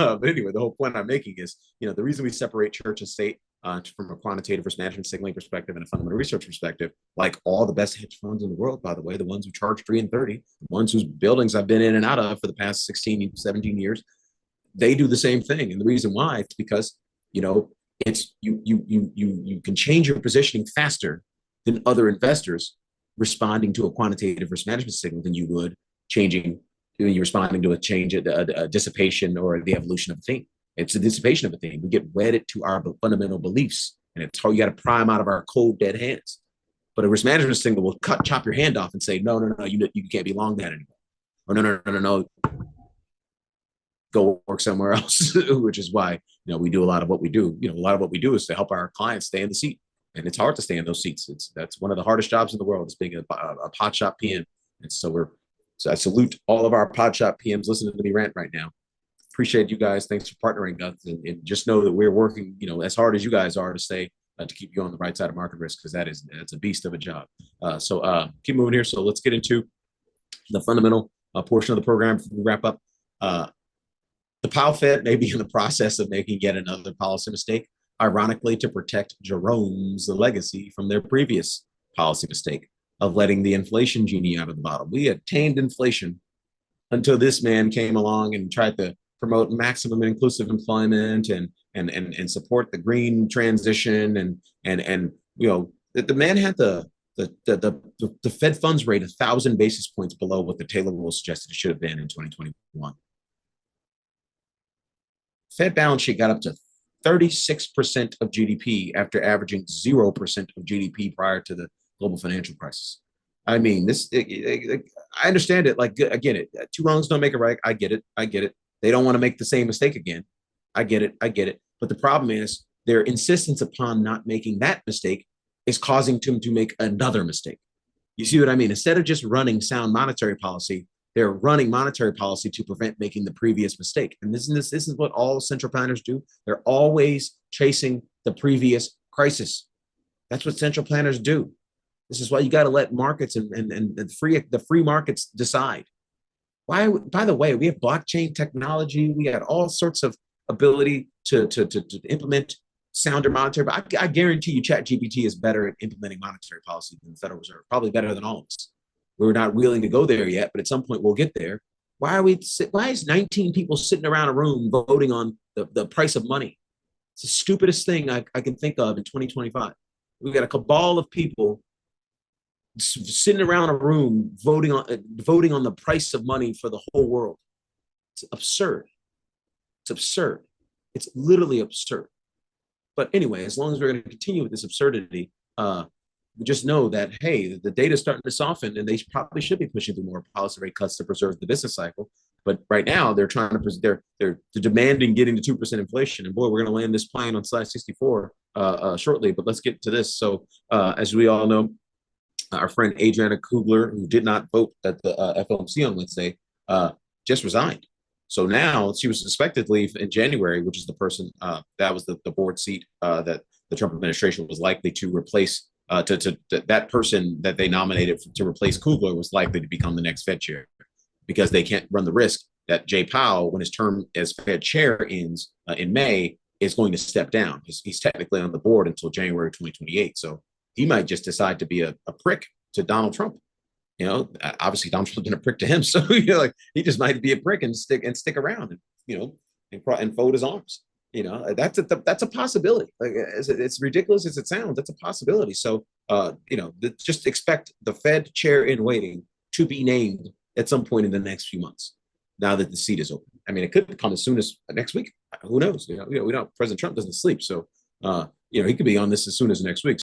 But anyway, the whole point I'm making is, the reason we separate church and state from a quantitative risk management signaling perspective and a fundamental research perspective, like all the best hedge funds in the world, by the way, the ones who charge 3 and 30, the ones whose buildings I've been in and out of for the past 16, 17 years, they do the same thing. And the reason why it's because, it's you can change your positioning faster than other investors responding to a quantitative risk management signal than you would changing when you're responding to a change, a dissipation or the evolution of a theme. It's a dissipation of a theme. We get wedded to our fundamental beliefs, and it's how you got to pry them out of our cold, dead hands. But a risk management signal will chop your hand off and say, no, no, no, you can't be long that anymore. Or no, no, no, no, no, go work somewhere else, which is why, we do a lot of what we do. A lot of what we do is to help our clients stay in the seat. And it's hard to stay in those seats. That's one of the hardest jobs in the world, is being a pod shop PM. And so I salute all of our pod shop PMs listening to me rant right now. Appreciate you guys. Thanks for partnering us, and just know that we're working, as hard as you guys are to stay to keep you on the right side of market risk, because that's a beast of a job. So keep moving here. So let's get into the fundamental portion of the program before we wrap up. The Powell Fed may be in the process of making yet another policy mistake, ironically, to protect Jerome's legacy from their previous policy mistake of letting the inflation genie out of the bottle. We had tamed inflation until this man came along and tried to promote maximum inclusive employment and support the green transition and the man had the Fed funds rate 1,000 basis points below what the Taylor rule suggested it should have been in 2021. Fed balance sheet got up to 36% of GDP after averaging 0% of GDP prior to the global financial crisis. I mean, I understand it. Like, I get it. Two wrongs don't make it right. I get it. They don't want to make the same mistake again. I get it. But the problem is their insistence upon not making that mistake is causing them to make another mistake. You see what I mean? Instead of just running sound monetary policy, they're running monetary policy to prevent making the previous mistake. And this is what all central planners do. They're always chasing the previous crisis. That's what central planners do. This is why you got to let markets and the free markets decide. Why? By the way, we have blockchain technology. We got all sorts of ability to implement sounder monetary. But I guarantee you, ChatGPT is better at implementing monetary policy than the Federal Reserve. Probably better than all of us. We're not willing to go there yet, but at some point we'll get there. Why is 19 people sitting around a room voting on the price of money? It's the stupidest thing I can think of in 2025. We've got a cabal of people sitting around a room voting on the price of money for the whole world. It's absurd. It's literally absurd. But anyway, as long as we're going to continue with this absurdity, we just know that, hey, the data is starting to soften, and they probably should be pushing through more policy rate cuts to preserve the business cycle. But right now, they're trying to they're demanding getting to 2% inflation. And boy, we're going to land this plane on slide 64 shortly. But let's get to this. So as we all know, our friend Adriana Kugler, who did not vote at the FOMC on Wednesday, just resigned. So now she was suspected to leave in January, which is the person that was the board seat that the Trump administration was likely to replace. That person that they nominated to replace Kugler was likely to become the next Fed chair, because they can't run the risk that Jay Powell, when his term as Fed chair ends in May, is going to step down. He's technically on the board until January 2028. So he might just decide to be a prick to Donald Trump. Obviously Donald Trump's been a prick to him. So he just might be a prick and stick around and fold his arms. That's a possibility. Like, it's ridiculous as it sounds. That's a possibility. So, just expect the Fed chair in waiting to be named at some point in the next few months. Now that the seat is open, I mean, it could come as soon as next week. Who knows? We know President Trump doesn't sleep, so he could be on this as soon as next week.